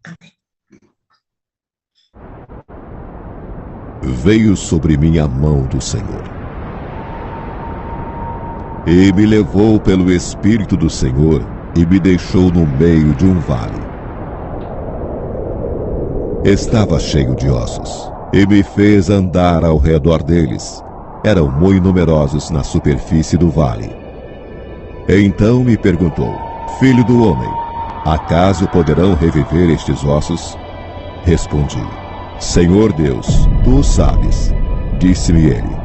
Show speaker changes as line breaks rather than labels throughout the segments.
Amém.
Veio sobre mim a mão do Senhor, e me levou pelo Espírito do Senhor e me deixou no meio de um vale. Estava cheio de ossos, e me fez andar ao redor deles. Eram muito numerosos na superfície do vale. Então me perguntou: Filho do homem, acaso poderão reviver estes ossos? Respondi: Senhor Deus, tu sabes. Disse-me ele: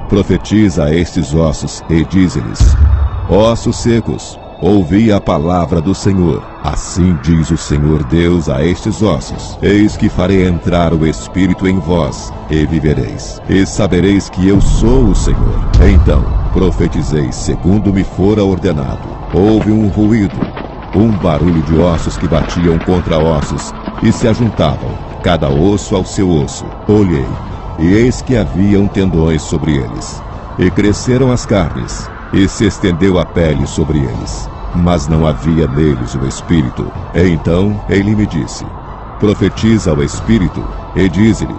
Profetiza a estes ossos e dize-lhes: Ossos secos, ouvi a palavra do Senhor. Assim diz o Senhor Deus a estes ossos: Eis que farei entrar o Espírito em vós, e vivereis, e sabereis que eu sou o Senhor. Então profetizei segundo me fora ordenado. Houve um ruído, um barulho de ossos que batiam contra ossos e se ajuntavam, cada osso ao seu osso. Olhei, e eis que haviam tendões sobre eles, e cresceram as carnes, e se estendeu a pele sobre eles, mas não havia neles o Espírito. Então ele me disse: Profetiza ao Espírito, e dize-lhe: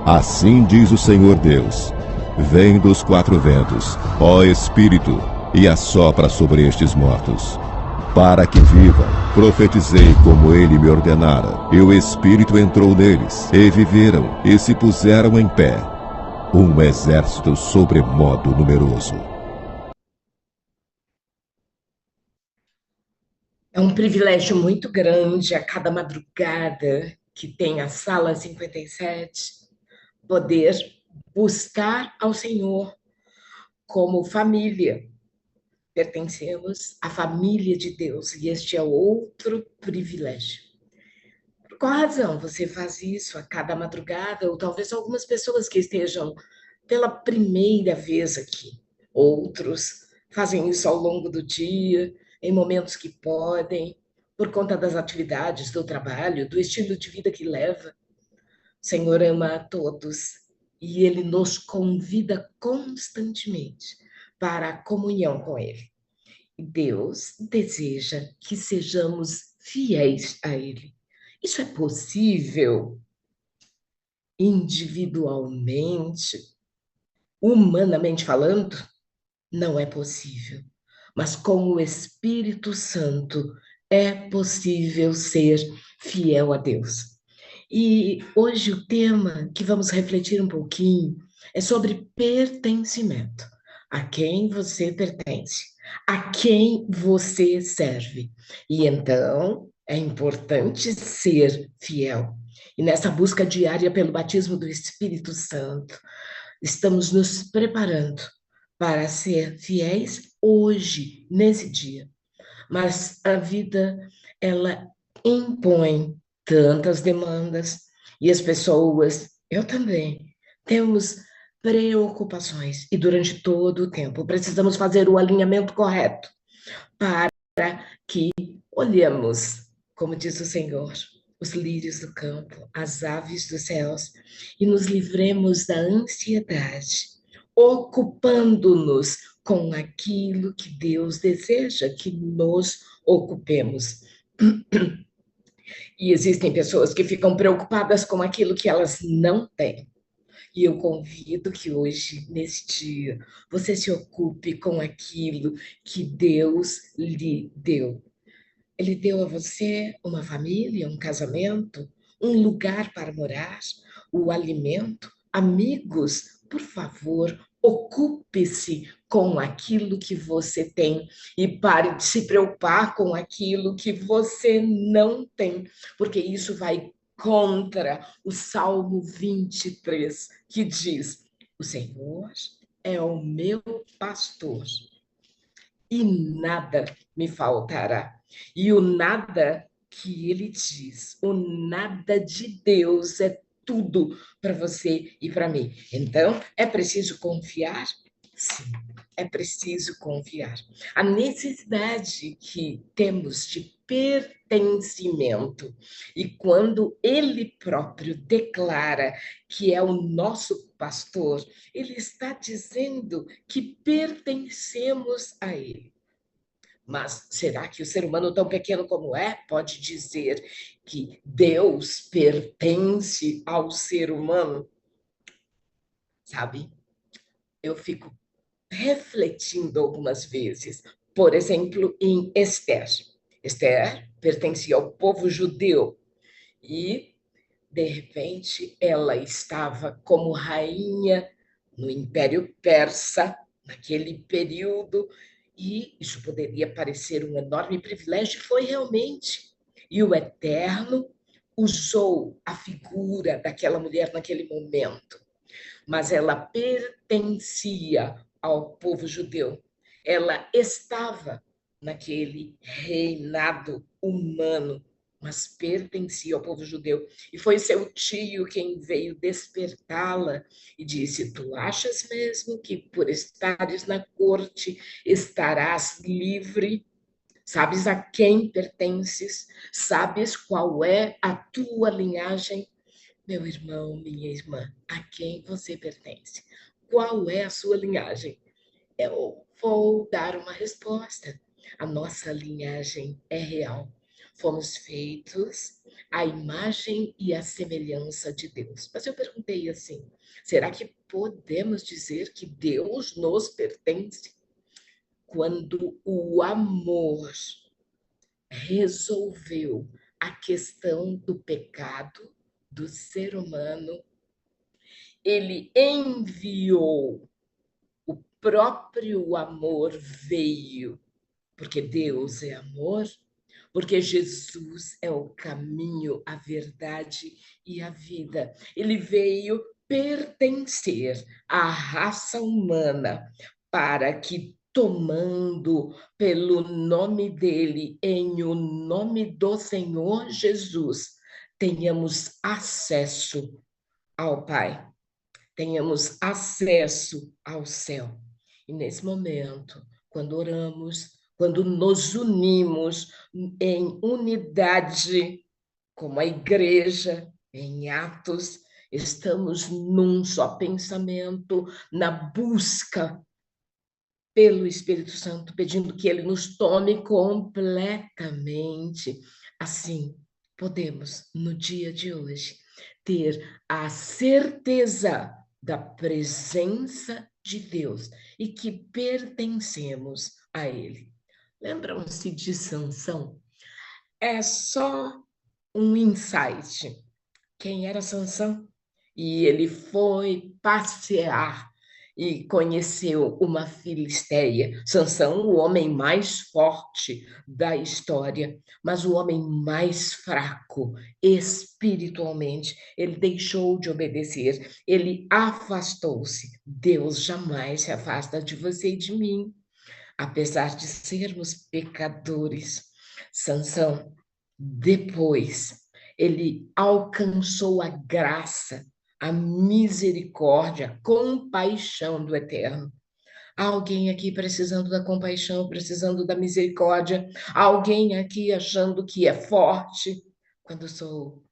Assim diz o Senhor Deus: Vem dos quatro ventos, ó Espírito, e assopra sobre estes mortos, para que vivam. Profetizei como ele me ordenara, e o Espírito entrou neles, e viveram, e se puseram em pé, um exército sobremodo numeroso.
É um privilégio muito grande a cada madrugada que tem a Sala 57 poder buscar ao Senhor como família. Pertencemos à família de Deus e este é outro privilégio. Por qual razão você faz isso a cada madrugada? Ou talvez algumas pessoas que estejam pela primeira vez aqui. Outros fazem isso ao longo do dia, em momentos que podem, por conta das atividades, do trabalho, do estilo de vida que leva. O Senhor ama a todos e Ele nos convida constantemente para a comunhão com Ele. E Deus deseja que sejamos fiéis a Ele. Isso é possível individualmente, humanamente falando? Não é possível. Mas com o Espírito Santo é possível ser fiel a Deus. E hoje o tema que vamos refletir um pouquinho é sobre pertencimento. A quem você pertence? A quem você serve? E então é importante ser fiel. E nessa busca diária pelo batismo do Espírito Santo, estamos nos preparando para ser fiéis hoje, nesse dia. Mas a vida, ela impõe tantas demandas e as pessoas, eu também, temos preocupações e durante todo o tempo precisamos fazer o alinhamento correto para que olhemos, como diz o Senhor, os lírios do campo, as aves dos céus, e nos livremos da ansiedade, ocupando-nos com aquilo que Deus deseja que nos ocupemos. E existem pessoas que ficam preocupadas com aquilo que elas não têm. E eu convido que hoje, nesse dia, você se ocupe com aquilo que Deus lhe deu. Ele deu a você uma família, um casamento, um lugar para morar, o alimento, amigos. Por favor, ocupe-se com aquilo que você tem e pare de se preocupar com aquilo que você não tem, porque isso vai contra o Salmo 23, que diz: O Senhor é o meu pastor e nada me faltará. E o nada que ele diz, o nada de Deus é tudo para você e para mim. Então, é preciso confiar? Sim, é preciso confiar. A necessidade que temos de pertencimento. E quando ele próprio declara que é o nosso pastor, ele está dizendo que pertencemos a ele. Mas será que o ser humano, tão pequeno como é, pode dizer que Deus pertence ao ser humano? Sabe? Eu fico refletindo algumas vezes. Por exemplo, em Esther. Esther pertencia ao povo judeu e, de repente, ela estava como rainha no Império Persa, naquele período, e isso poderia parecer um enorme privilégio, foi realmente. E o Eterno usou a figura daquela mulher naquele momento, mas ela pertencia ao povo judeu. Ela estava naquele reinado humano, mas pertencia ao povo judeu. E foi seu tio quem veio despertá-la e disse: Tu achas mesmo que por estares na corte estarás livre? Sabes a quem pertences? Sabes qual é a tua linhagem? Meu irmão, minha irmã, a quem você pertence? Qual é a sua linhagem? Eu vou dar uma resposta. A nossa linhagem é real. Fomos feitos à imagem e à semelhança de Deus. Mas eu perguntei assim: será que podemos dizer que Deus nos pertence? Quando o amor resolveu a questão do pecado do ser humano, ele enviou, o próprio amor veio, porque Deus é amor, porque Jesus é o caminho, a verdade e a vida. Ele veio pertencer à raça humana para que, tomando pelo nome dele, em o nome do Senhor Jesus, tenhamos acesso ao Pai, tenhamos acesso ao céu. E nesse momento, quando oramos, quando nos unimos em unidade, como a igreja, em Atos, estamos num só pensamento, na busca pelo Espírito Santo, pedindo que ele nos tome completamente. Assim, podemos, no dia de hoje, ter a certeza da presença de Deus e que pertencemos a ele. Lembram-se de Sansão? É só um insight. Quem era Sansão? E ele foi passear e conheceu uma filisteia. Sansão, o homem mais forte da história, mas o homem mais fraco espiritualmente. Ele deixou de obedecer, ele afastou-se. Deus jamais se afasta de você e de mim, apesar de sermos pecadores. Sansão, depois, ele alcançou a graça, a misericórdia, a compaixão do Eterno. Há alguém aqui precisando da compaixão, precisando da misericórdia? Há alguém aqui achando que é forte? Quando sou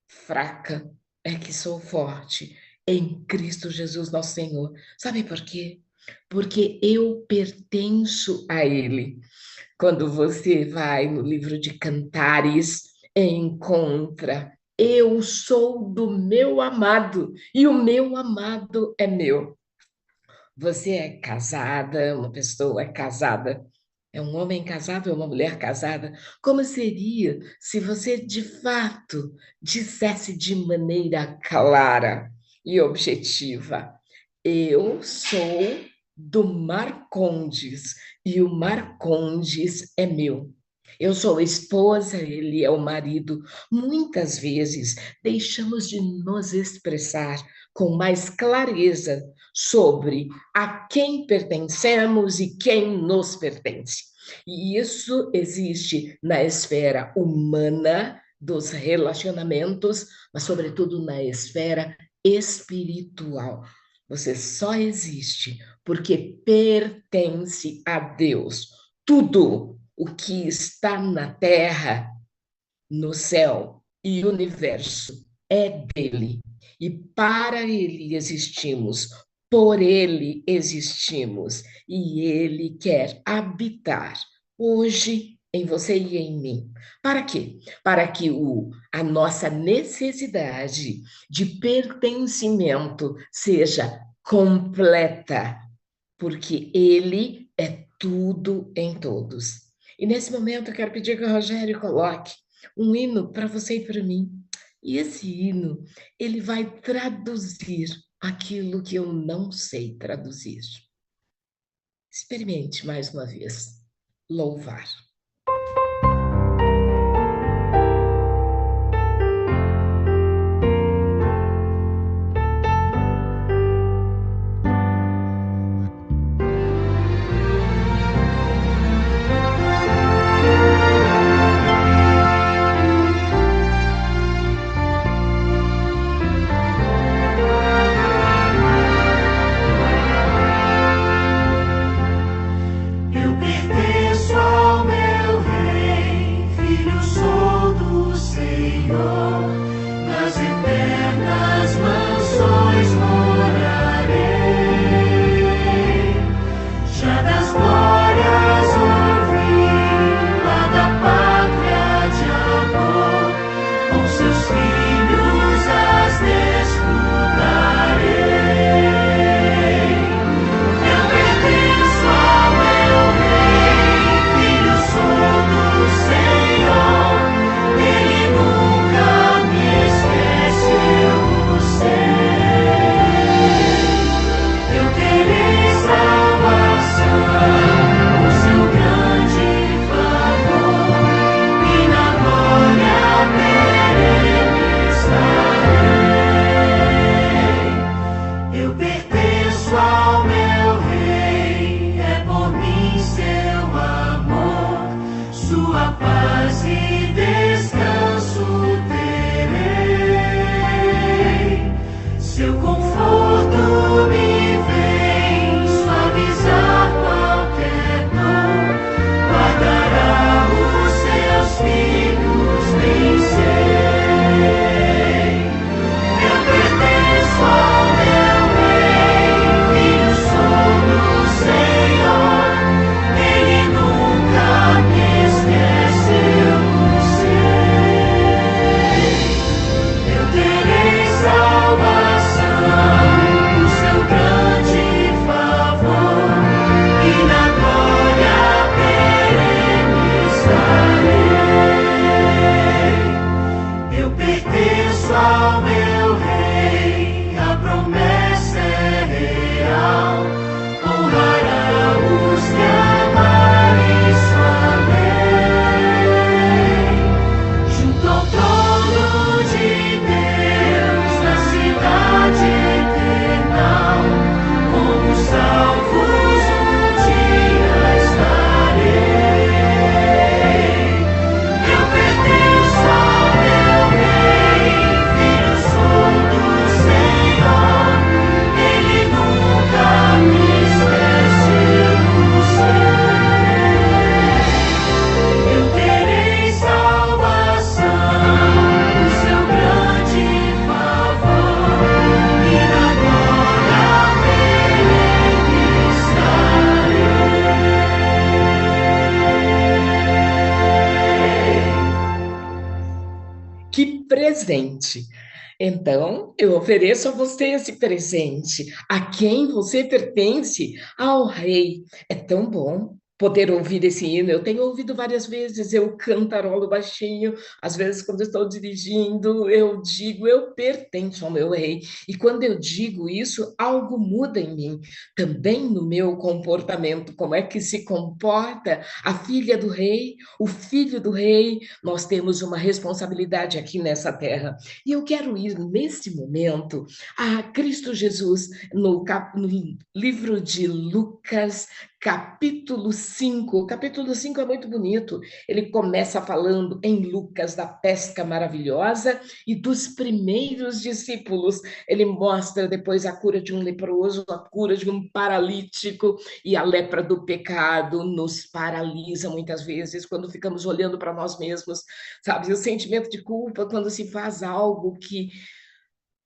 fraca, é que sou forte em Cristo Jesus, nosso Senhor. Sabe por quê? Porque eu pertenço a Ele. Quando você vai no livro de Cantares, encontra: eu sou do meu amado e o meu amado é meu. Você é casada, uma pessoa é casada, é um homem casado, é uma mulher casada. Como seria se você de fato dissesse de maneira clara e objetiva: eu sou do Marcondes e o Marcondes é meu. Eu sou a esposa, ele é o marido. Muitas vezes deixamos de nos expressar com mais clareza sobre a quem pertencemos e quem nos pertence. E isso existe na esfera humana dos relacionamentos, mas, sobretudo, na esfera espiritual. Você só existe porque pertence a Deus. Tudo o que está na terra, no céu e universo é dele. E para ele existimos. Por ele existimos e ele quer habitar hoje em você e em mim. Para quê? Para que a nossa necessidade de pertencimento seja completa, porque ele é tudo em todos. E nesse momento eu quero pedir que o Rogério coloque um hino para você e para mim. E esse hino, ele vai traduzir aquilo que eu não sei traduzir. Experimente mais uma vez. Louvar.
Eu pertenço ao meu Rei, filho sou do Senhor, nas eternas mansões morarei. Já das glórias ouvi, lá da pátria de amor, com seus filhos as desfrutarei. Eu pertenço ao meu Rei, filho sou do Senhor, ele nunca me esquece, eu sei. Eu terei salvação, o seu grande favor, e na glória perene estarei. Eu pertenço ao meu Rei, é por mim seu amor, sua paz e descanso terei. Seu conforto me vem suavizar qualquer dor, guardará os seus filhos, bem sei. Eu pertenço ao meu Rei, filho sou do Senhor, ele nunca me esquece, eu sei. Eu terei salvação, o seu grande favor, e na glória perene estarei. Eu pertenço ao meu Rei, a promessa é real, honrará os que amarem sua lei. Junto ao trono de Deus, na cidade eternal, como salvos um dia estarei. Eu pertenço ao meu Rei, filho sou do Senhor, ele nunca me esquece, eu sei. Eu terei salvação, o seu grande favor, e na glória perene estarei.
Que presente! Então, eu ofereço a você esse presente. A quem você pertence? Ao Rei. É tão bom poder ouvir esse hino. Eu tenho ouvido várias vezes, eu cantarolo baixinho. Às vezes, quando estou dirigindo, eu digo, eu pertenço ao meu Rei. E quando eu digo isso, algo muda em mim. Também no meu comportamento. Como é que se comporta a filha do Rei, o filho do Rei? Nós temos uma responsabilidade aqui nessa terra. E eu quero ir, nesse momento, a Cristo Jesus, no livro de Lucas, capítulo 5. O capítulo 5 é muito bonito. Ele começa falando em Lucas da pesca maravilhosa e dos primeiros discípulos. Ele mostra depois a cura de um leproso, a cura de um paralítico, e a lepra do pecado nos paralisa muitas vezes quando ficamos olhando para nós mesmos, sabe? O sentimento de culpa quando se faz algo que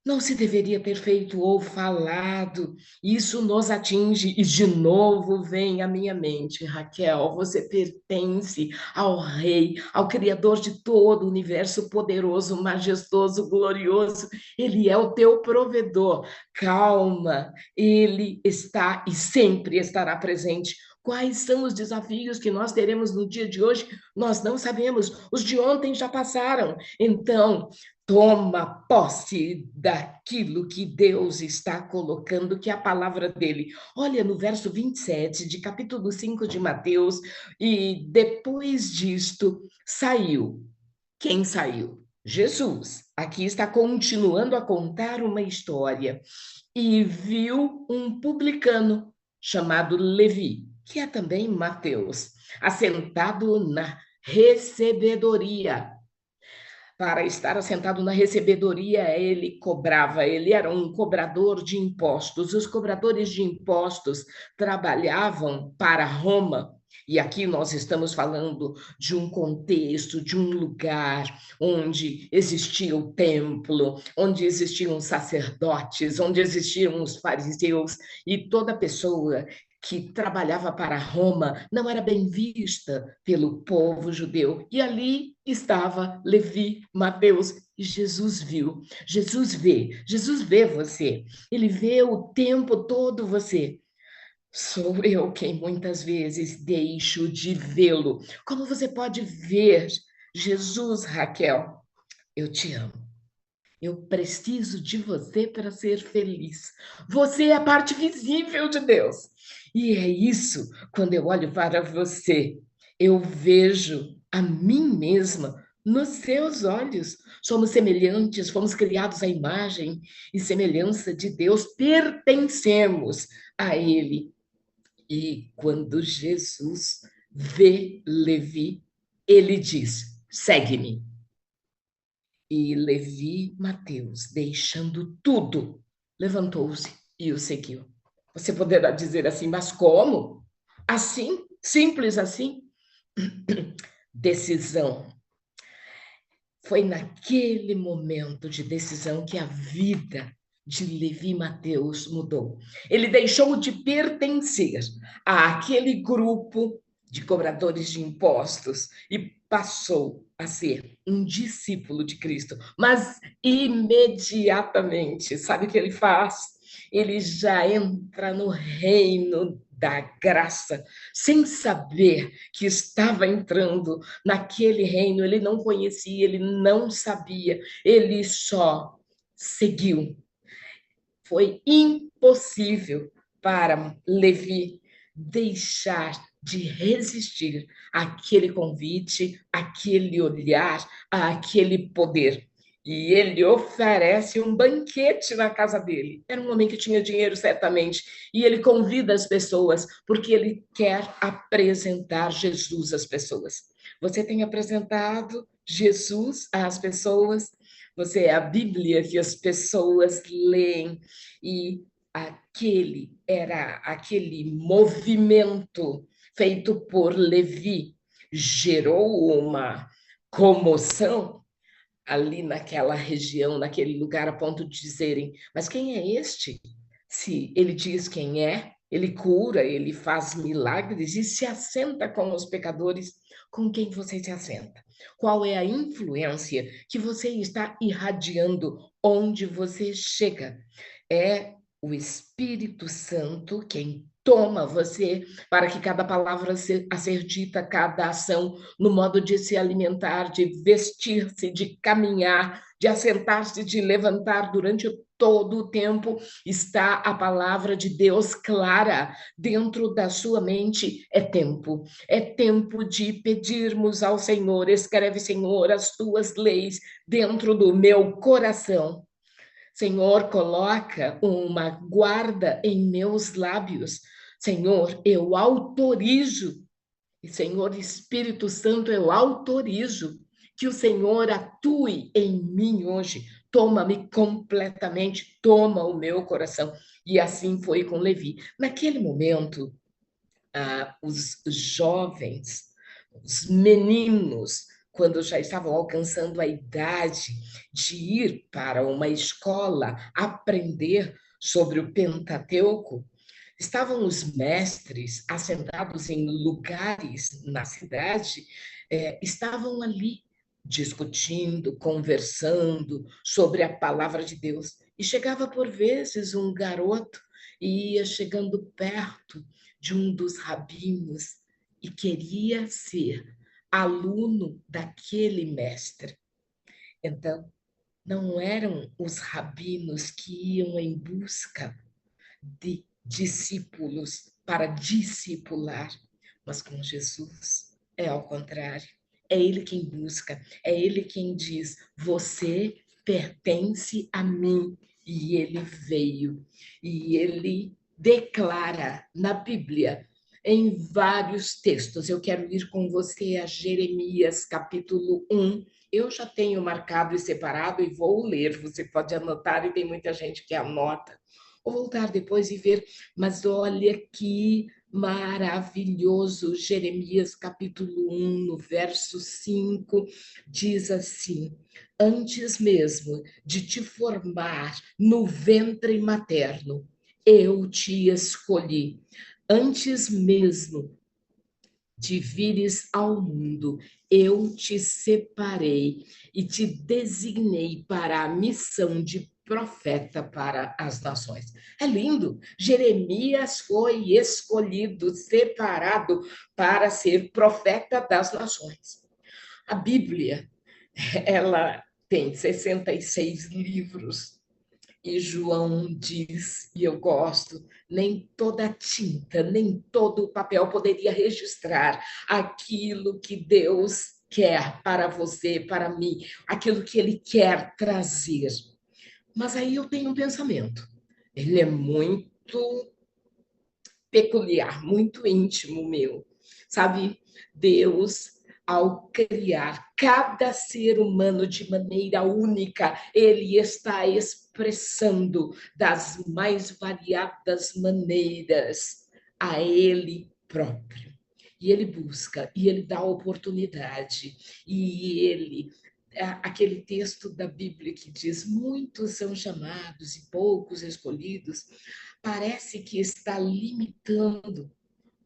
Não se deveria ter feito ou falado. Isso nos atinge e de novo vem à minha mente, Raquel, você pertence ao Rei, ao Criador de todo o universo poderoso, majestoso, glorioso. Ele é o teu provedor. Calma, ele está e sempre estará presente. Quais são os desafios que nós teremos no dia de hoje? Nós não sabemos. Os de ontem já passaram. Então, toma posse daquilo que Deus está colocando, que é a palavra dele. Olha no verso 27 de capítulo 5 de Mateus, e depois disto saiu. Quem saiu? Jesus. Aqui está continuando a contar uma história. E viu um publicano chamado Levi, que é também Mateus, assentado na recebedoria. Para estar assentado na recebedoria, ele cobrava, ele era um cobrador de impostos. Os cobradores de impostos trabalhavam para Roma. E aqui nós estamos falando de um contexto, de um lugar onde existia o templo, onde existiam os sacerdotes, onde existiam os fariseus, e toda pessoa que trabalhava para Roma não era bem vista pelo povo judeu. E ali estava Levi, Mateus, e Jesus viu. Jesus vê você. Ele vê o tempo todo você. Sou eu quem muitas vezes deixo de vê-lo. Como você pode ver Jesus, Raquel? Eu te amo. Eu preciso de você para ser feliz. Você é a parte visível de Deus. E é isso, quando eu olho para você, eu vejo a mim mesma nos seus olhos. Somos semelhantes, fomos criados à imagem e semelhança de Deus, pertencemos a Ele. E quando Jesus vê Levi, ele diz: segue-me. E Levi Mateus, deixando tudo, levantou-se e o seguiu. Você poderá dizer assim, mas como? Assim? Simples assim? Decisão. Foi naquele momento de decisão que a vida de Levi Mateus mudou. Ele deixou de pertencer àquele grupo de cobradores de impostos e passou a ser um discípulo de Cristo. Mas imediatamente, sabe o que ele faz? Ele já entra no reino da graça, sem saber que estava entrando naquele reino. Ele não conhecia, ele não sabia, ele só seguiu. Foi impossível para Levi deixar de resistir àquele convite, àquele olhar, àquele poder. E ele oferece um banquete na casa dele. Era um homem que tinha dinheiro, certamente. E ele convida as pessoas, porque ele quer apresentar Jesus às pessoas. Você tem apresentado Jesus às pessoas? Você é a Bíblia que as pessoas leem, e aquele movimento feito por Levi gerou uma comoção ali naquela região, naquele lugar, a ponto de dizerem: mas quem é este? Se ele diz quem é, ele cura, ele faz milagres e se assenta com os pecadores. Com quem você se assenta? Qual é a influência que você está irradiando onde você chega? É o Espírito Santo quem toma você para que cada palavra a ser dita, cada ação, no modo de se alimentar, de vestir-se, de caminhar, de assentar-se, de levantar durante todo o tempo, está a palavra de Deus clara dentro da sua mente. É tempo de pedirmos ao Senhor: escreve, Senhor, as tuas leis dentro do meu coração. Senhor, coloca uma guarda em meus lábios. Senhor, eu autorizo, e Senhor Espírito Santo, eu autorizo que o Senhor atue em mim hoje. Toma-me completamente, toma o meu coração. E assim foi com Levi. Naquele momento, os jovens, os meninos, quando já estavam alcançando a idade de ir para uma escola aprender sobre o Pentateuco, estavam os mestres assentados em lugares na cidade, estavam ali discutindo, conversando sobre a palavra de Deus. E chegava por vezes um garoto e ia chegando perto de um dos rabinos e queria ser aluno daquele mestre. Então, não eram os rabinos que iam em busca de discípulos para discipular, mas com Jesus é ao contrário. É Ele quem busca, é Ele quem diz: você pertence a mim. E Ele veio, e Ele declara na Bíblia, em vários textos. Eu quero ir com você a Jeremias, capítulo 1. Eu já tenho marcado e separado e vou ler. Você pode anotar, e tem muita gente que anota. Ou voltar depois e ver, mas olha que maravilhoso. Jeremias capítulo 1, no verso 5, diz assim: antes mesmo de te formar no ventre materno, eu te escolhi. Antes mesmo de vires ao mundo, eu te separei e te designei para a missão de profeta para as nações. É lindo. Jeremias foi escolhido, separado para ser profeta das nações. A Bíblia, ela tem 66 livros. E João diz, e eu gosto, nem toda tinta, nem todo o papel poderia registrar aquilo que Deus quer para você, para mim, aquilo que Ele quer trazer. Mas aí eu tenho um pensamento. Ele é muito peculiar, muito íntimo meu. Sabe, Deus, ao criar cada ser humano de maneira única, ele está expressando das mais variadas maneiras a ele próprio. E ele busca, e ele dá oportunidade, e ele aquele texto da Bíblia que diz: muitos são chamados e poucos escolhidos, parece que está limitando,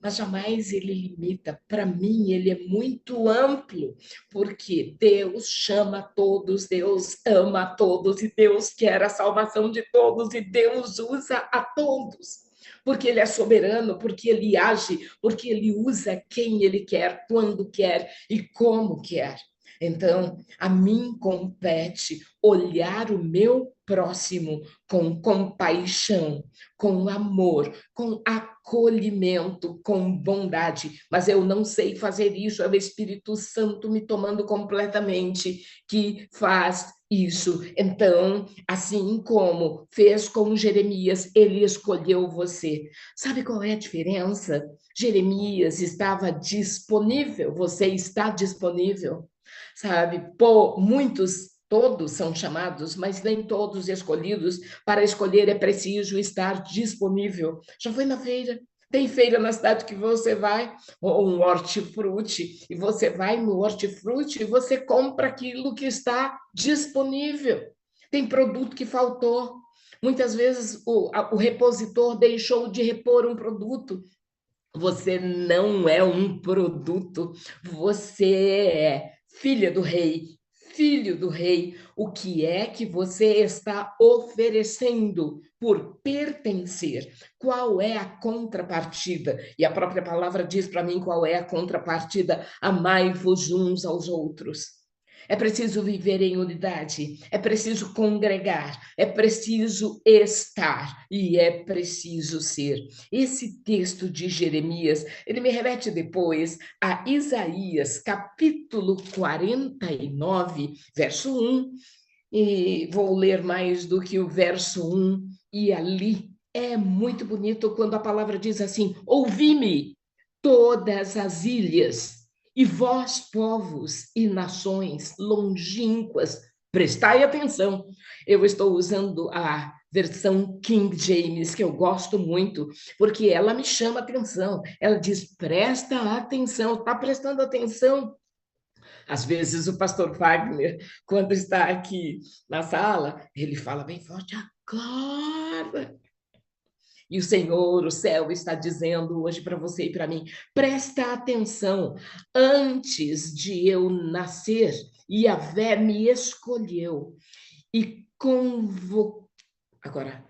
mas jamais ele limita. Para mim, ele é muito amplo, porque Deus chama todos, Deus ama todos, e Deus quer a salvação de todos, e Deus usa a todos. Porque ele é soberano, porque ele age, porque ele usa quem ele quer, quando quer e como quer. Então, a mim compete olhar o meu próximo com compaixão, com amor, com acolhimento, com bondade. Mas eu não sei fazer isso, é o Espírito Santo me tomando completamente que faz isso. Então, assim como fez com Jeremias, ele escolheu você. Sabe qual é a diferença? Jeremias estava disponível, você está disponível. Sabe, muitos, todos são chamados, mas nem todos escolhidos. Para escolher é preciso estar disponível. Já foi na feira? Tem feira na cidade que você vai, ou um hortifruti, e você vai no hortifruti e você compra aquilo que está disponível. Tem produto que faltou. Muitas vezes o repositor deixou de repor um produto. Você não é um produto, você é filha do rei, filho do rei. O que é que você está oferecendo por pertencer? Qual é a contrapartida? E a própria palavra diz para mim qual é a contrapartida: amai-vos uns aos outros. É preciso viver em unidade, é preciso congregar, é preciso estar e é preciso ser. Esse texto de Jeremias, ele me remete depois a Isaías, capítulo 49, verso 1, e vou ler mais do que o verso 1, e ali é muito bonito quando a palavra diz assim: ouvi-me, todas as ilhas, e vós, povos e nações longínquas, prestai atenção. Eu estou usando a versão King James, que eu gosto muito, porque ela me chama atenção. Ela diz: presta atenção, está prestando atenção? Às vezes o pastor Wagner, quando está aqui na sala, ele fala bem forte, agora. E o Senhor, o céu, está dizendo hoje para você e para mim: presta atenção, antes de eu nascer, Yahvé me escolheu e convocou. Agora,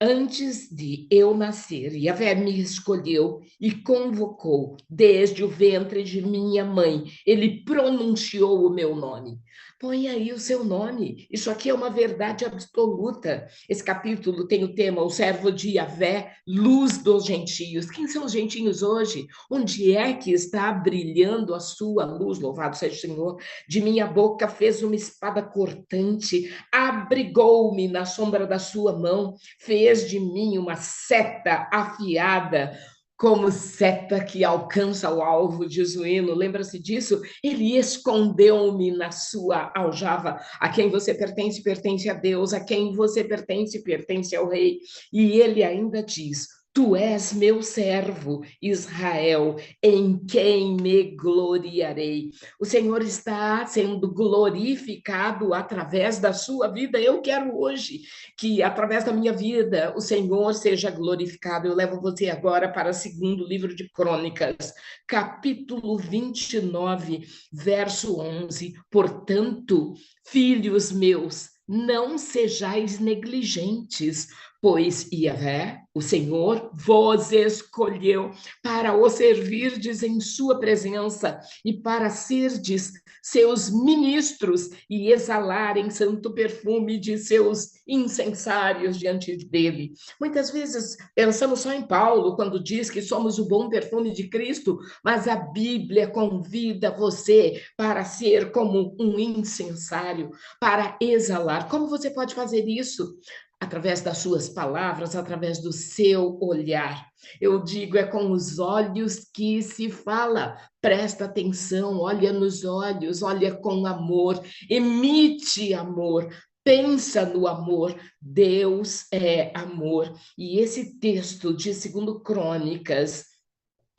antes de eu nascer, Yahvé me escolheu e convocou desde o ventre de minha mãe. Ele pronunciou o meu nome. Põe aí o seu nome. Isso aqui é uma verdade absoluta. Esse capítulo tem o tema: o servo de Yahvé, luz dos gentios. Quem são os gentios hoje? Onde é que está brilhando a sua luz? Louvado seja o Senhor. De minha boca fez uma espada cortante, abrigou-me na sombra da sua mão, fez de mim uma seta afiada, como seta que alcança o alvo, diz o hino. Lembra-se disso? Ele escondeu-me na sua aljava. A quem você pertence, pertence a Deus. A quem você pertence, pertence ao Rei. E ele ainda diz: tu és meu servo, Israel, em quem me gloriarei. O Senhor está sendo glorificado através da sua vida. Eu quero hoje que, através da minha vida, o Senhor seja glorificado. Eu levo você agora para o segundo livro de Crônicas, capítulo 29, verso 11. Portanto, filhos meus, não sejais negligentes, pois Yahvé, o Senhor, vos escolheu para o servirdes em sua presença e para serdes seus ministros e exalarem santo perfume de seus incensários diante dele. Muitas vezes pensamos só em Paulo quando diz que somos o bom perfume de Cristo, mas a Bíblia convida você para ser como um incensário, para exalar. Como você pode fazer isso? Através das suas palavras, através do seu olhar. Eu digo, é com os olhos que se fala. Presta atenção, olha nos olhos, olha com amor, emite amor, pensa no amor. Deus é amor. E esse texto de 2 Crônicas,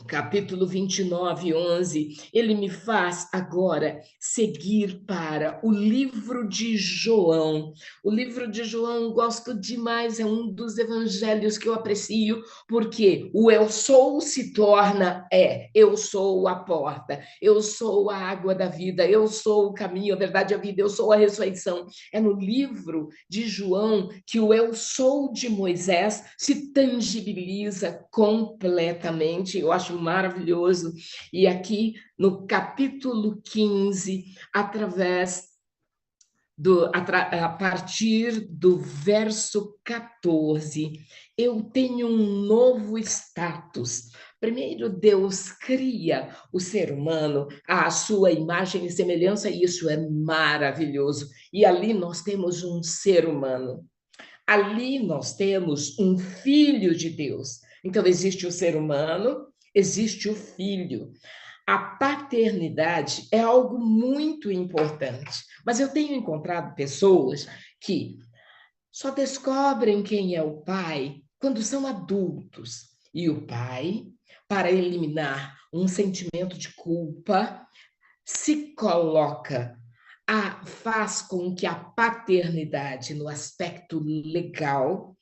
capítulo 29, 11, ele me faz agora seguir para o livro de João. O livro de João gosto demais, é um dos evangelhos que eu aprecio, porque o eu sou se torna eu sou a porta, eu sou a água da vida, eu sou o caminho, a verdade e a vida, eu sou a ressurreição. É no livro de João que o eu sou de Moisés se tangibiliza completamente. Eu acho maravilhoso. E aqui no capítulo 15, a partir do verso 14, eu tenho um novo status. Primeiro, Deus cria o ser humano à sua imagem e semelhança, e isso é maravilhoso. E ali nós temos um ser humano. Ali nós temos um filho de Deus. Então, existe o ser humano, existe o filho. A paternidade é algo muito importante, mas eu tenho encontrado pessoas que só descobrem quem é o pai quando são adultos. E o pai, para eliminar um sentimento de culpa, se coloca, faz com que a paternidade, no aspecto legal,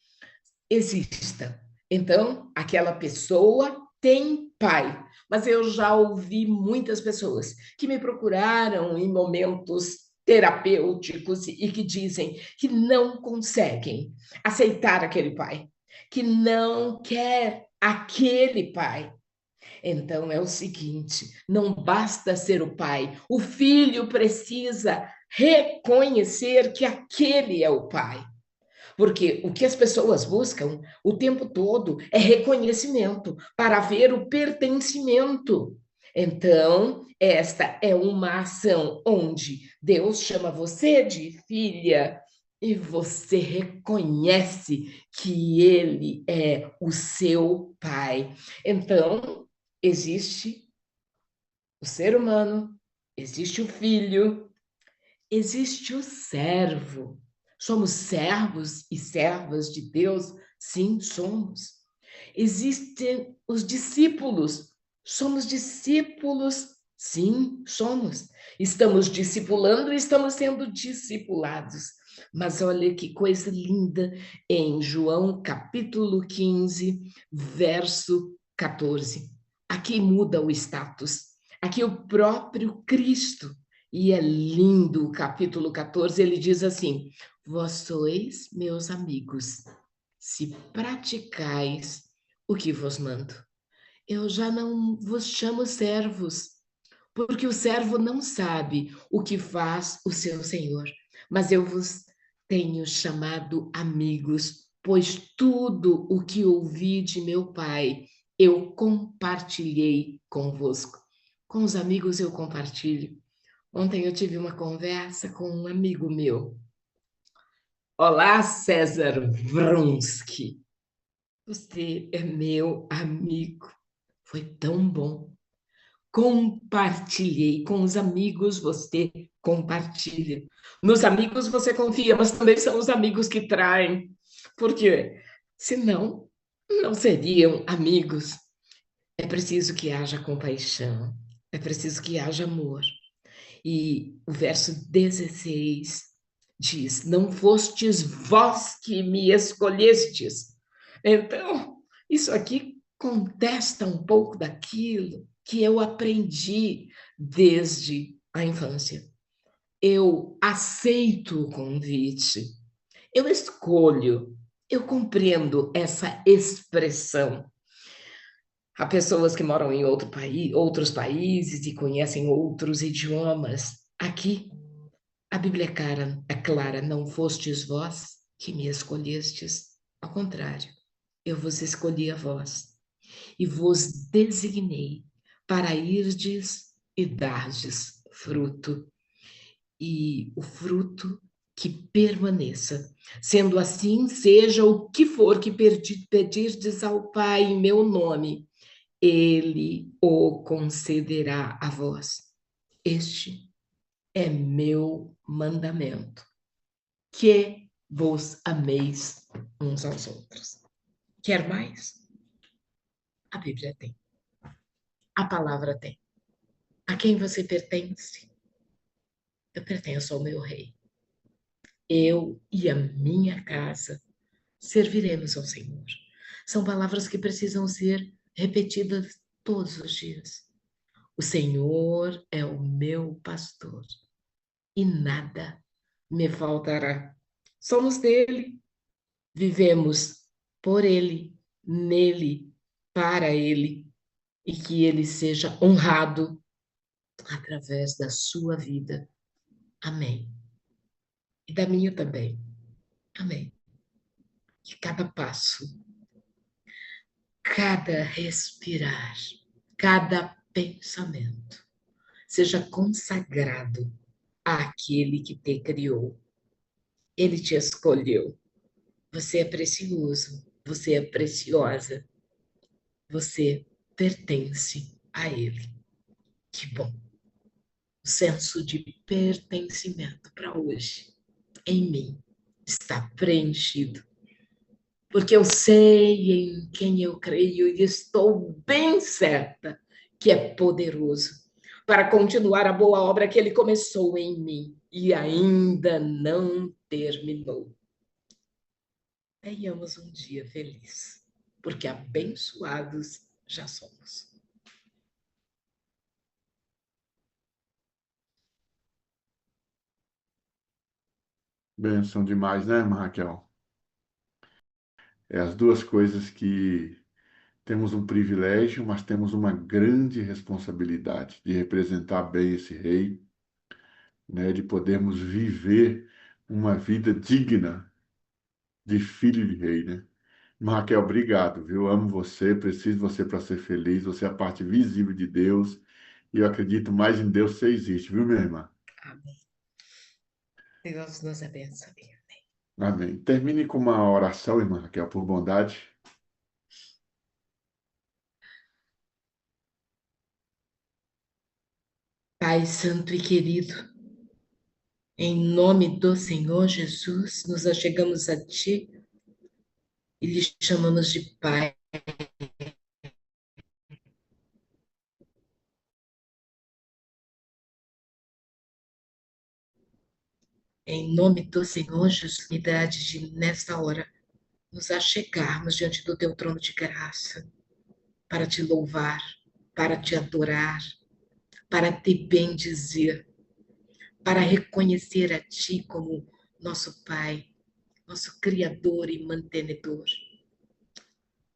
exista. Então, aquela pessoa tem pai, mas eu já ouvi muitas pessoas que me procuraram em momentos terapêuticos e que dizem que não conseguem aceitar aquele pai, que não quer aquele pai. Então é o seguinte: não basta ser o pai, o filho precisa reconhecer que aquele é o pai. Porque o que as pessoas buscam o tempo todo é reconhecimento para ver o pertencimento. Então, esta é uma ação onde Deus chama você de filha e você reconhece que ele é o seu pai. Então, existe o ser humano, existe o filho, existe o servo. Somos servos e servas de Deus? Sim, somos. Existem os discípulos. Somos discípulos? Sim, somos. Estamos discipulando e estamos sendo discipulados. Mas olha que coisa linda em João capítulo 15, verso 14. Aqui muda o status. Aqui o próprio Cristo. E é lindo o capítulo 14, ele diz assim: Vós sois meus amigos, se praticais o que vos mando. Eu já não vos chamo servos, porque o servo não sabe o que faz o seu senhor, mas eu vos tenho chamado amigos, pois tudo o que ouvi de meu Pai eu compartilhei convosco. Com os amigos eu compartilho. Ontem eu tive uma conversa com um amigo meu. Olá, César Vronsky. Você é meu amigo. Foi tão bom. Compartilhei com os amigos, você compartilha. Nos amigos você confia, mas também são os amigos que traem. Porque senão não seriam amigos. É preciso que haja compaixão, é preciso que haja amor. E o verso 16 diz: Não fostes vós que me escolhestes. Então, isso aqui contesta um pouco daquilo que eu aprendi desde a infância. Eu aceito o convite, eu escolho, eu compreendo essa expressão. Há pessoas que moram em outros países e conhecem outros idiomas. Aqui, a Bíblia é clara, não fostes vós que me escolhestes. Ao contrário, eu vos escolhi a vós e vos designei para irdes e dardes fruto, e o fruto que permaneça. Sendo assim, seja o que for que pedirdes ao Pai em meu nome, ele o concederá a vós. Este é meu mandamento, que vos ameis uns aos outros. Quer mais? A Bíblia tem. A palavra tem. A quem você pertence? Eu pertenço ao meu rei. Eu e a minha casa serviremos ao Senhor. São palavras que precisam ser repetidas todos os dias. O Senhor é o meu pastor e nada me faltará. Somos dele, vivemos por ele, nele, para ele, e que ele seja honrado através da sua vida. Amém. E da minha também. Amém. Que cada passo, cada respirar, cada pensamento seja consagrado àquele que te criou. Ele te escolheu. Você é precioso, você é preciosa, você pertence a Ele. Que bom! O senso de pertencimento para hoje, em mim, está preenchido. Porque eu sei em quem eu creio e estou bem certa que é poderoso para continuar a boa obra que Ele começou em mim e ainda não terminou. Tenhamos um dia feliz, porque abençoados já somos.
Benção demais, né, irmã Raquel? É as duas coisas que temos um privilégio, mas temos uma grande responsabilidade de representar bem esse rei, né, de podermos viver uma vida digna de filho de rei, né? Irmã Raquel, obrigado, viu? Amo você, preciso de você para ser feliz, você é a parte visível de Deus, e eu acredito mais em Deus que você existe, viu, minha irmã?
Amém. Deus nos abençoe.
Amém. Termine com uma oração, irmã Raquel, por bondade.
Pai Santo e querido, em nome do Senhor Jesus, nos achegamos a Ti e lhe chamamos de Pai. Em nome do Senhor Jesus, me dá de nesta hora nos achegarmos diante do teu trono de graça para te louvar, para te adorar, para te bendizer, para reconhecer a ti como nosso Pai, nosso Criador e mantenedor.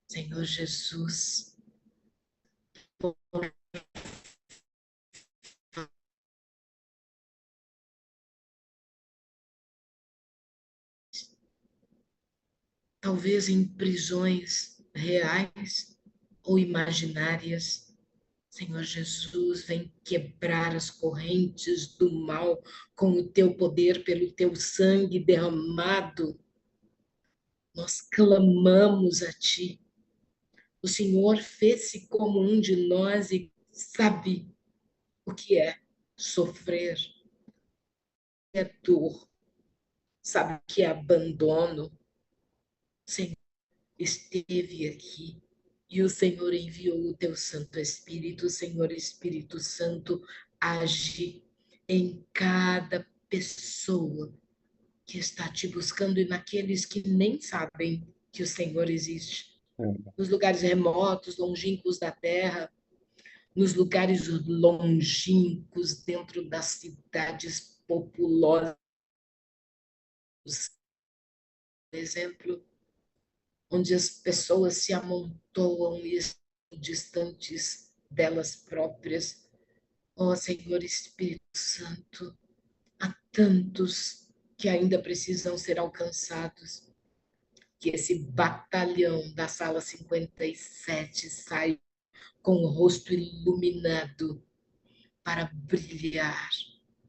Senhor Jesus, talvez em prisões reais ou imaginárias, Senhor Jesus, vem quebrar as correntes do mal com o teu poder, pelo teu sangue derramado. Nós clamamos a ti. O Senhor fez-se como um de nós e sabe o que é sofrer, é dor, sabe o que é abandono. O Senhor esteve aqui e o Senhor enviou o teu Santo Espírito. O Senhor Espírito Santo age em cada pessoa que está te buscando e naqueles que nem sabem que o Senhor existe. Nos lugares remotos, longínquos da terra, nos lugares longínquos dentro das cidades populosas, por exemplo, onde as pessoas se amontoam e estão distantes delas próprias. Ó Senhor Espírito Santo, há tantos que ainda precisam ser alcançados, que esse batalhão da sala 57 saia com o rosto iluminado para brilhar,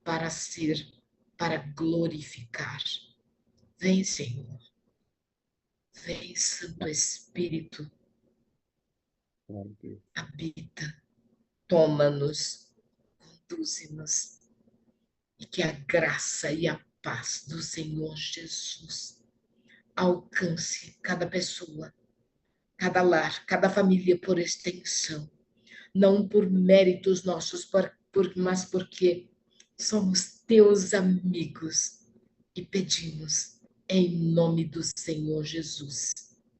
para ser, para glorificar. Vem, Senhor. Vem, Santo Espírito. Habita, toma-nos, conduze-nos. E que a graça e a paz do Senhor Jesus alcance cada pessoa, cada lar, cada família por extensão. Não por méritos nossos, mas porque somos teus amigos e pedimos em nome do Senhor Jesus.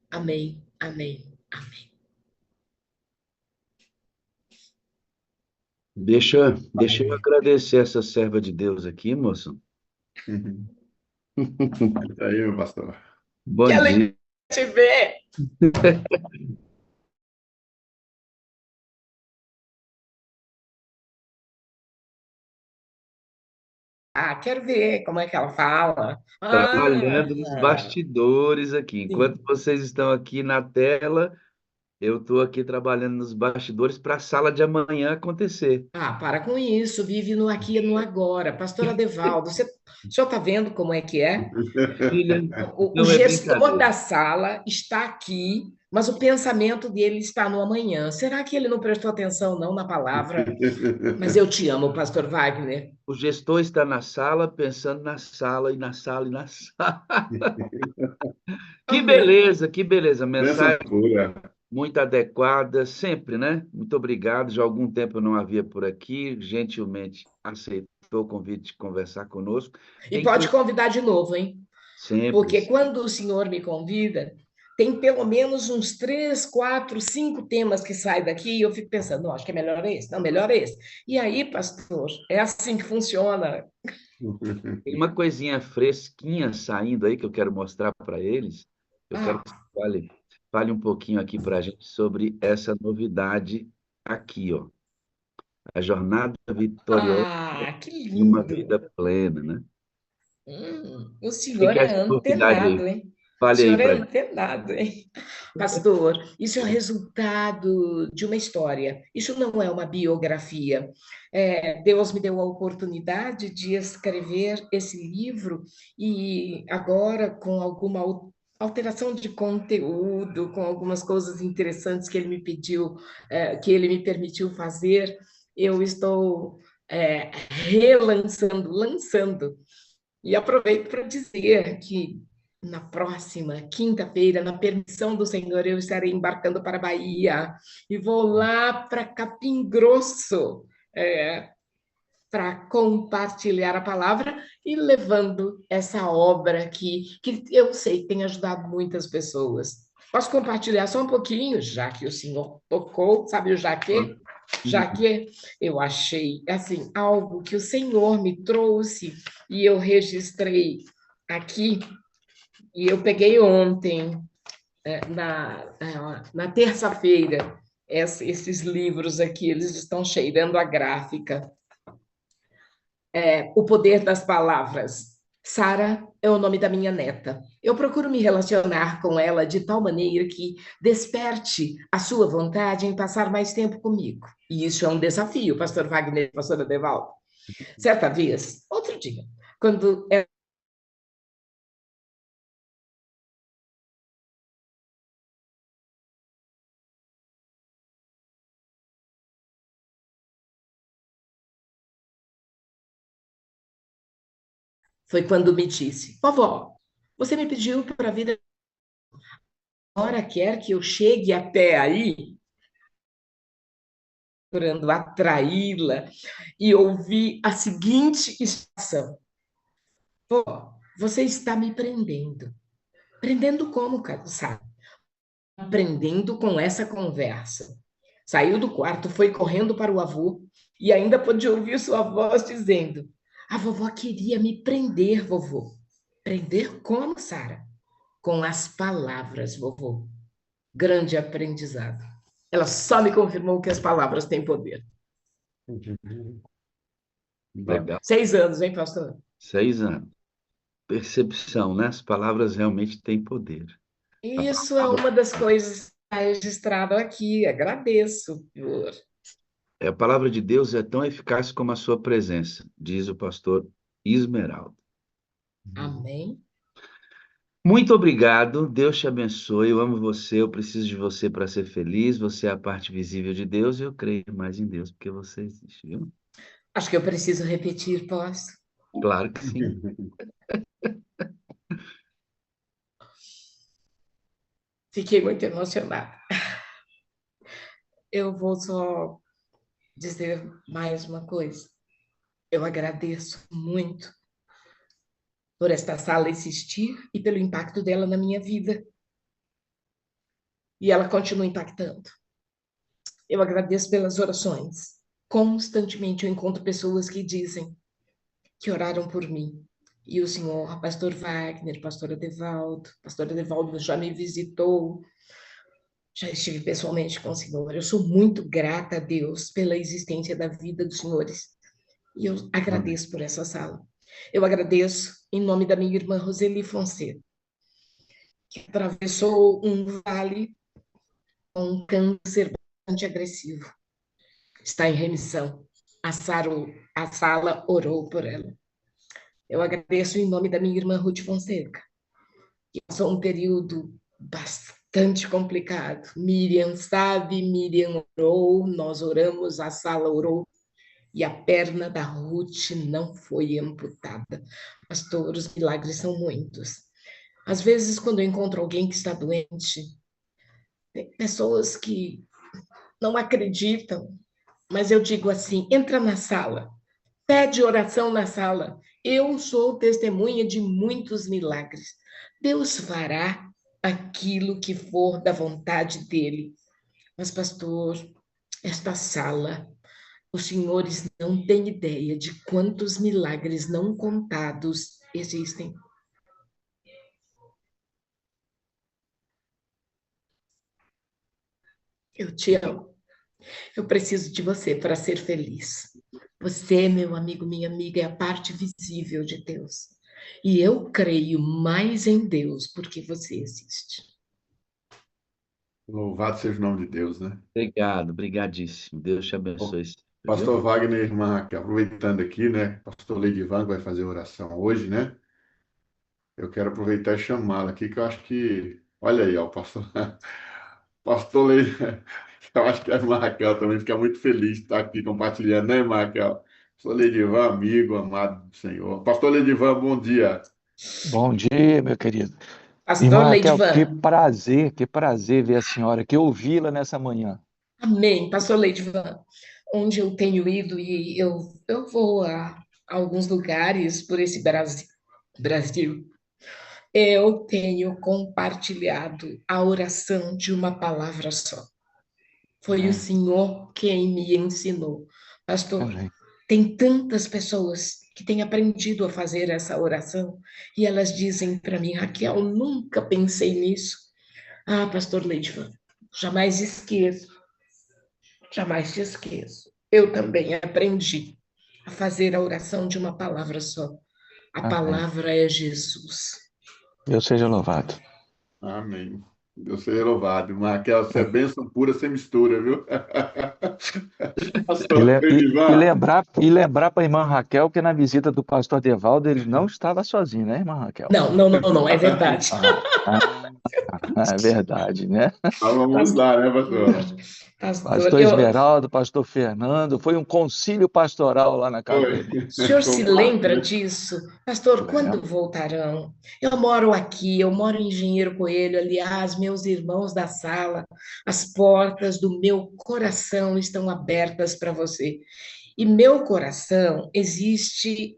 Amém, amém, amém.
Deixa eu agradecer essa serva de Deus aqui, moço.
Aí, meu pastor.
Bom
Que
dia.
alegria te ver. Ah, quero ver como é que ela fala.
Trabalhando nos bastidores aqui. Enquanto
Sim.
vocês estão aqui na tela, eu estou aqui trabalhando nos bastidores para a sala de amanhã acontecer.
Ah, para com isso, vive no aqui e no agora. Pastor Adevaldo, o senhor está vendo como é que é?
Filha,
O
não é
gestor
brincadeira.
da sala está aqui, mas o pensamento dele está no amanhã. Será que ele não prestou atenção, não, na palavra? Mas eu te amo, Pastor Wagner.
O gestor está na sala, pensando na sala e na sala e na sala.
Amém.
Que beleza.
Bênção
Mensagem
pura.
muito adequada, sempre, né? Muito obrigado. Já há algum tempo eu não havia por aqui, gentilmente aceitou o convite de conversar conosco.
E pode convidar de novo, hein?
Sempre.
Porque quando o senhor me convida, tem pelo menos uns 3, 4, 5 temas que saem daqui e eu fico pensando, não, acho que é melhor esse, não, melhor esse. E aí, pastor, é assim que funciona.
Tem uma coisinha fresquinha saindo aí que eu quero mostrar para eles. Eu quero que você fale um pouquinho aqui para a gente sobre essa novidade aqui, ó. A jornada vitoriosa
Que
de uma
lindo.
vida plena, né?
O
O
senhor
que é
é
essa novidade
antenado,
aí?
hein? O
Fale aí
senhor é
para gente.
antenado, hein? Pastor, isso é o resultado de uma história. Isso não é uma biografia. Deus me deu a oportunidade de escrever esse livro e agora, com alguma alteração de conteúdo, com algumas coisas interessantes que ele me pediu, que ele me permitiu fazer, eu estou lançando. E aproveito para dizer que na próxima quinta-feira, na permissão do Senhor, eu estarei embarcando para a Bahia e vou lá para Capim Grosso. para compartilhar a palavra e levando essa obra aqui, que eu sei que tem ajudado muitas pessoas. Posso compartilhar só um pouquinho, já que o senhor tocou, sabe o jaquê? Jaquê, eu achei, assim, algo que o senhor me trouxe e eu registrei aqui, e eu peguei ontem, na terça-feira, esses livros aqui, eles estão cheirando a gráfica. O Poder das Palavras. Sara é o nome da minha neta. Eu procuro me relacionar com ela de tal maneira que desperte a sua vontade em passar mais tempo comigo. E isso é um desafio, pastor Wagner, pastora Devaldo. Certa vez, outro dia, quando foi quando me disse: vovó, você me pediu para a vida, agora quer que eu chegue até aí, procurando atraí-la, e ouvi a seguinte expressão: vovó, você está me prendendo. Prendendo como, sabe? Aprendendo com essa conversa. Saiu do quarto, foi correndo para o avô e ainda pôde ouvir sua voz dizendo: a vovó queria me prender, vovô. Prender como, Sara? Com as palavras, vovô. Grande aprendizado. Ela só me confirmou que as palavras têm poder.
Legal.
6 anos, hein, pastor?
6 anos. Percepção, né? As palavras realmente têm poder.
Isso é uma das coisas que está registrado aqui. Agradeço, senhor.
A palavra de Deus é tão eficaz como a sua presença, diz o pastor Esmeralda.
Amém.
Muito obrigado, Deus te abençoe, eu amo você, eu preciso de você para ser feliz, você é a parte visível de Deus e eu creio mais em Deus porque você existe, viu?
Acho que eu preciso repetir, posso?
Claro que sim.
Fiquei muito emocionada. Eu vou só dizer mais uma coisa. Eu agradeço muito por esta sala existir e pelo impacto dela na minha vida. E ela continua impactando. Eu agradeço pelas orações. Constantemente eu encontro pessoas que dizem que oraram por mim. E o senhor, pastor Wagner, pastora Devaldo já me visitou, já estive pessoalmente com o senhor. Eu sou muito grata a Deus pela existência da vida dos senhores. E eu agradeço por essa sala. Eu agradeço em nome da minha irmã Roseli Fonseca, que atravessou um vale com um câncer bastante agressivo. Está em remissão. A sala orou por ela. Eu agradeço em nome da minha irmã Ruth Fonseca, que passou um período bastante complicado. Miriam sabe, Miriam orou, nós oramos, a sala orou, e a perna da Ruth não foi amputada. Pastor, os milagres são muitos. Às vezes, quando eu encontro alguém que está doente, tem pessoas que não acreditam, mas eu digo assim: entra na sala, pede oração na sala. Eu sou testemunha de muitos milagres. Deus fará aquilo que for da vontade dele. Mas, pastor, esta sala, os senhores não têm ideia de quantos milagres não contados existem. Eu te amo. Eu preciso de você para ser feliz. Você, meu amigo, minha amiga, é a parte visível de Deus. E eu creio mais em Deus porque você existe.
Louvado seja o nome de Deus, né?
Obrigado, brigadíssimo. Deus te abençoe, viu?
Pastor Wagner, irmã Raquel, aproveitando aqui, né? Pastor Leidivan vai fazer oração hoje, né? Eu quero aproveitar e chamá-la aqui, que eu acho que. Olha aí, ó, o pastor. Pastor Leidivan. Eu acho que a irmã Raquel também fica muito feliz de estar aqui compartilhando, né, irmã Raquel? Pastor Leidivan, amigo, amado do Senhor. Pastor Leidivan, bom dia.
Bom dia, meu querido.
Pastor
Irmã Raquel,
Leidivan.
que prazer ver a senhora, que ouvi-la nessa manhã.
Amém, pastor Leidivan. onde eu tenho ido e eu vou a alguns lugares por esse Brasil, eu tenho compartilhado a oração de uma palavra só. Foi o
Amém.
Senhor quem me ensinou. Pastor,
Amém.
tem tantas pessoas que têm aprendido a fazer essa oração e elas dizem para mim, Raquel, nunca pensei nisso. Ah, pastor Leidivan, jamais esqueço, jamais te esqueço. Eu também aprendi a fazer a oração de uma palavra só. A
Amém.
palavra é Jesus.
Deus seja louvado.
Amém. Deus seja louvado. Raquel, você é bênção pura sem mistura, viu?
E,
Pastor
le- e- e
Edivar.
lembrar, e lembrar para a irmã Raquel que na visita do pastor Devaldo ele não estava sozinho, né, irmã Raquel?
Não, não, não, não, é verdade.
É verdade, né?
Então vamos
Pastor,
lá, né, pastor?
pastor,
Pastor Esmeraldo, pastor Fernando, foi um concílio pastoral lá na casa da
Oi.
irmã.
o senhor se lembra
Compartilha.
disso? Pastor, quando
Lembro.
voltarão? Eu moro aqui, eu moro em Engenheiro Coelho, aliás, meus irmãos da sala, as portas do meu coração estão abertas para você. E meu coração existe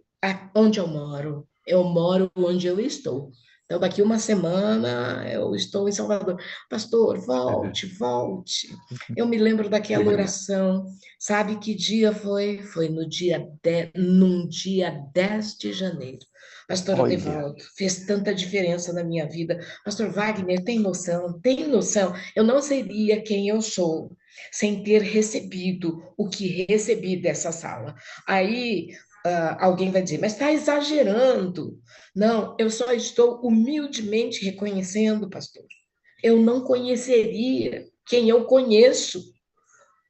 onde eu moro. Eu moro onde eu estou. Então, daqui uma semana eu estou em Salvador. Pastor, volte, volte. Eu me lembro daquela oração. Sabe que dia foi? Foi no dia 10, num dia 10 de janeiro. Pastor
Olha,
Adevaldo, fez tanta diferença na minha vida. Pastor Wagner, tem noção? Tem noção? Eu não seria quem eu sou sem ter recebido o que recebi dessa sala. Aí alguém vai dizer, mas está exagerando. Não, eu só estou humildemente reconhecendo, pastor. Eu não conheceria quem eu conheço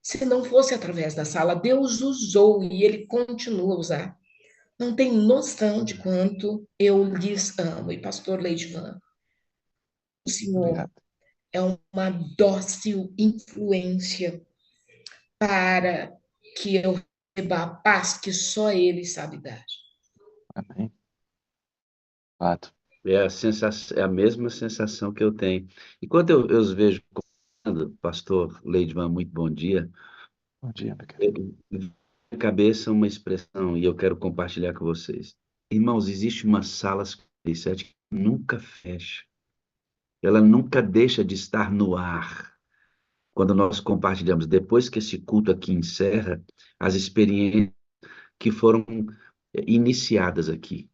se não fosse através da sala. Deus usou e ele continua a usar. Não tem noção de quanto eu lhes amo. E pastor Leidivan, o senhor
obrigado.
é uma dócil influência para que eu receba a paz que só ele sabe dar.
Amém. Fato.
É a mesma sensação que eu tenho. E quando eu os vejo conversando, pastor Leidivan, muito bom dia,
Bom dia, meu querido.
vem na cabeça uma expressão, e eu quero compartilhar com vocês. Irmãos, existe uma sala 57 que nunca fecha. Ela nunca deixa de estar no ar. Quando nós compartilhamos, depois que esse culto aqui encerra, as experiências que foram iniciadas aqui.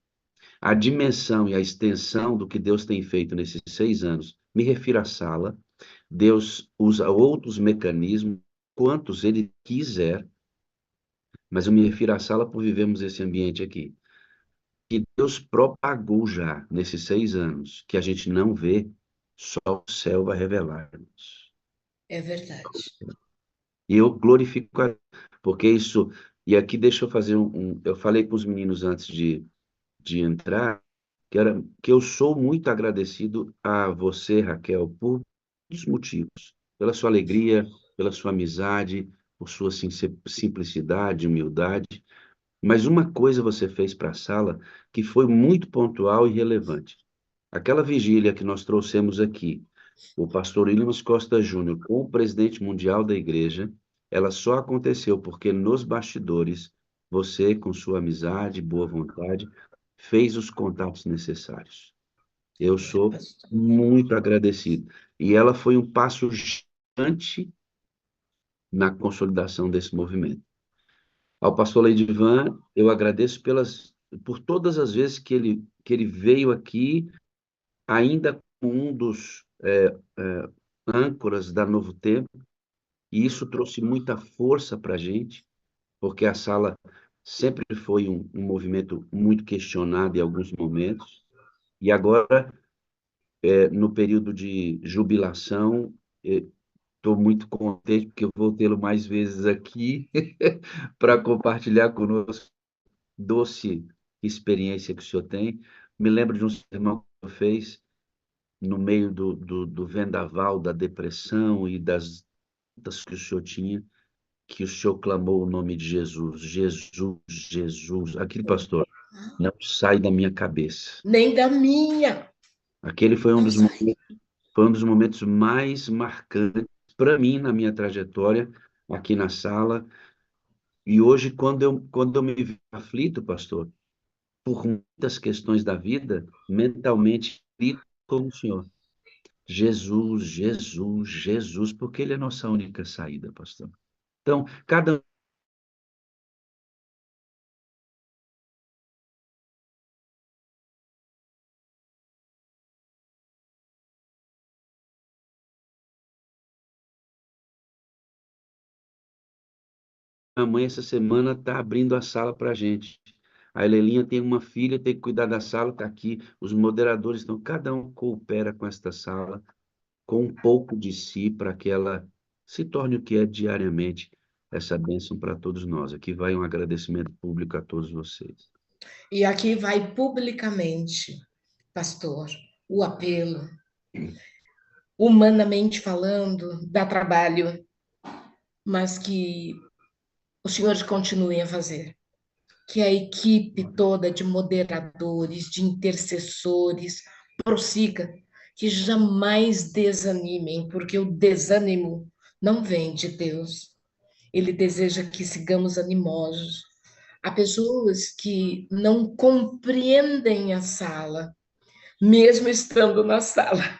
A dimensão e a extensão do que Deus tem feito nesses 6 anos, me refiro à sala, Deus usa outros mecanismos, quantos Ele quiser, mas eu me refiro à sala por vivermos esse ambiente aqui. Que Deus propagou já nesses 6 anos, que a gente não vê, só o céu vai revelar-nos.
É verdade.
E eu glorifico, porque isso. E aqui deixa eu fazer eu falei para os meninos antes de entrar, que eu sou muito agradecido a você, Raquel, por muitos motivos. Pela sua alegria, pela sua amizade, por sua simplicidade, humildade. Mas uma coisa você fez para a sala que foi muito pontual e relevante. Aquela vigília que nós trouxemos aqui, o pastor Williams Costa Júnior com o presidente mundial da igreja, ela só aconteceu porque nos bastidores, você, com sua amizade, boa vontade, fez os contatos necessários. Eu
É,
sou
pastor.
muito agradecido. E ela foi um passo gigante na consolidação desse movimento. Ao pastor Leidivan, eu agradeço por todas as vezes que ele veio aqui, ainda com um dos âncoras da Novo Tempo, e isso trouxe muita força para a gente, porque a sala sempre foi um movimento muito questionado em alguns momentos, e agora, no período de jubilação, estou muito contente porque eu vou tê-lo mais vezes aqui para compartilhar conosco doce experiência que o senhor tem. Me lembro de um sermão que o senhor fez no meio do vendaval, da depressão e das lutas que o senhor tinha, que o senhor clamou o nome de Jesus, Jesus, Jesus. Aquele pastor não sai da minha cabeça.
Nem da minha.
Aquele foi um
Não
dos
sai.
momentos mais marcantes para mim na minha trajetória aqui na sala. E hoje, quando eu me vi aflito, pastor, por muitas questões da vida, mentalmente, grito com o Senhor. Jesus, Jesus, Jesus, porque Ele é a nossa única saída, pastor. Então, cada mãe essa semana está abrindo a sala para a gente. A Helelinha tem uma filha, tem que cuidar da sala, está aqui. Os moderadores estão, cada um coopera com esta sala, com um pouco de si, para que ela se torne o que é diariamente essa bênção para todos nós. Aqui vai um agradecimento público a todos vocês.
E aqui vai publicamente, pastor, o apelo. Humanamente falando, dá trabalho, mas que os senhores continuem a fazer. Que a equipe toda de moderadores, de intercessores, prossiga, que jamais desanimem, porque o desânimo não vem de Deus. Ele deseja que sigamos animosos. Há pessoas que não compreendem a sala, mesmo estando na sala.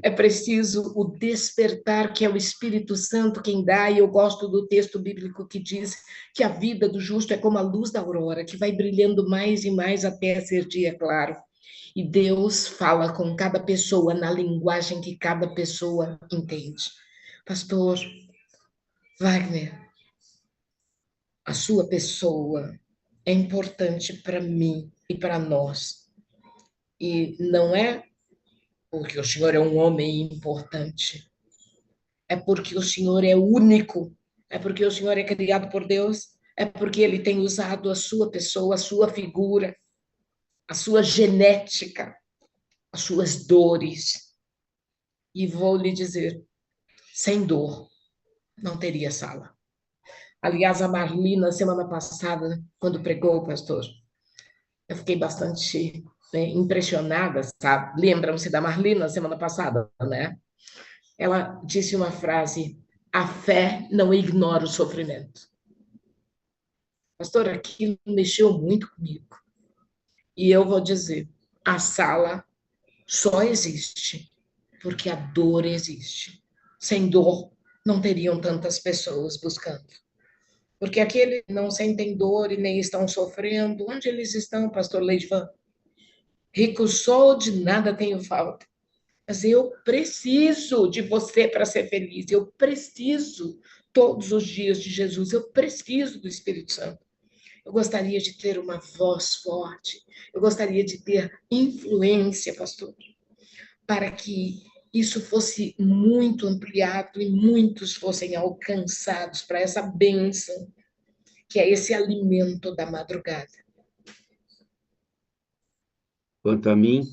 É preciso o despertar, que é o Espírito Santo quem dá, e eu gosto do texto bíblico que diz que a vida do justo é como a luz da aurora, que vai brilhando mais e mais até ser dia claro. E Deus fala com cada pessoa na linguagem que cada pessoa entende. Pastor Wagner, a sua pessoa é importante para mim e para nós. E não é porque o senhor é um homem importante, é porque o senhor é único, é porque o senhor é criado por Deus, é porque ele tem usado a sua pessoa, a sua figura, a sua genética, as suas dores. E vou lhe dizer, sem dor, não teria sala. Aliás, a Marlina, semana passada, quando pregou, pastor, eu fiquei bastante impressionada, sabe? Lembram-se da Marlina, semana passada, né? Ela disse uma frase: a fé não ignora o sofrimento. Pastor, aquilo mexeu muito comigo. E eu vou dizer, a sala só existe porque a dor existe. Sem dor, não teriam tantas pessoas buscando. Porque aqueles que não sentem dor e nem estão sofrendo, onde eles estão, pastor Leivan? Rico sou, de nada tenho falta. Mas eu preciso de você para ser feliz. Eu preciso todos os dias de Jesus. Eu preciso do Espírito Santo. Eu gostaria de ter uma voz forte. Eu gostaria de ter influência, pastor, para que isso fosse muito ampliado e muitos fossem alcançados para essa bênção, que é esse alimento da madrugada.
Quanto a mim,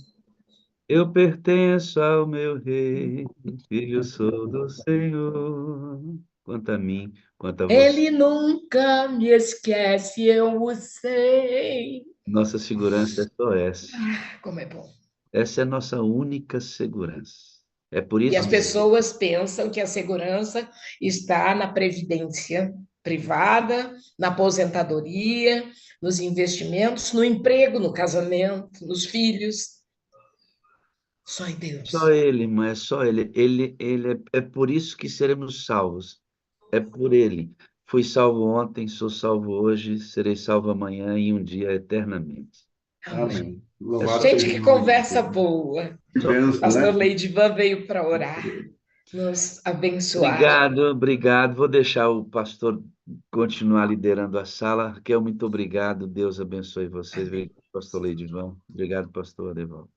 eu pertenço ao meu rei, filho sou do Senhor. Quanto a mim, quanto a você,
Ele nunca me esquece, eu o sei.
nossa segurança é só essa.
Como é bom.
Essa é a nossa única segurança. É por
E
isso
as
que
pessoas pensam que a segurança está na previdência privada, na aposentadoria, nos investimentos, no emprego, no casamento, nos filhos. Só em
só
Deus.
Ele, mas é só Ele. É por isso que seremos salvos. É por Ele. Fui salvo ontem, sou salvo hoje, serei salvo amanhã e um dia eternamente.
Amém.
Amém.
É
Louvado
só,
Gente,
seja
que
o nome de
conversa
Deus.
boa.
só
Benção,
Pastor
né?
Leidivan veio para orar, nos abençoar.
Obrigado, obrigado. Vou deixar o pastor continuar liderando a sala. Raquel, muito obrigado. Deus abençoe vocês.
Amém.
Obrigado, pastor Leidivão. Obrigado, pastor Adevaldo.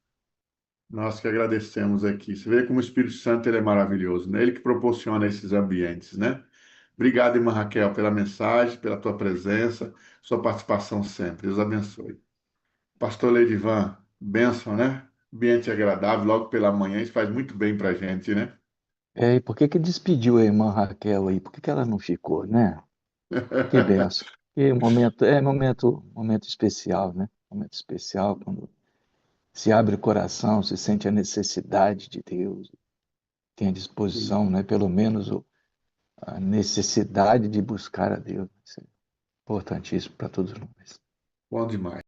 Nós que agradecemos aqui. Você vê como o Espírito Santo ele é maravilhoso, né? Ele que proporciona esses ambientes, né? Obrigado, irmã Raquel, pela mensagem, pela tua presença, sua participação sempre. Deus abençoe. Pastor Leidivan, bênção, né? Ambiente agradável, logo pela manhã, isso faz muito bem pra gente, né?
E por que despediu a irmã Raquel aí? Por que ela não ficou, né? Que benção. Que momento, momento especial, né? Momento especial quando se abre o coração, se sente a necessidade de Deus, tem a disposição, né? Pelo menos a necessidade de buscar a Deus. Importantíssimo para todos nós.
Bom demais.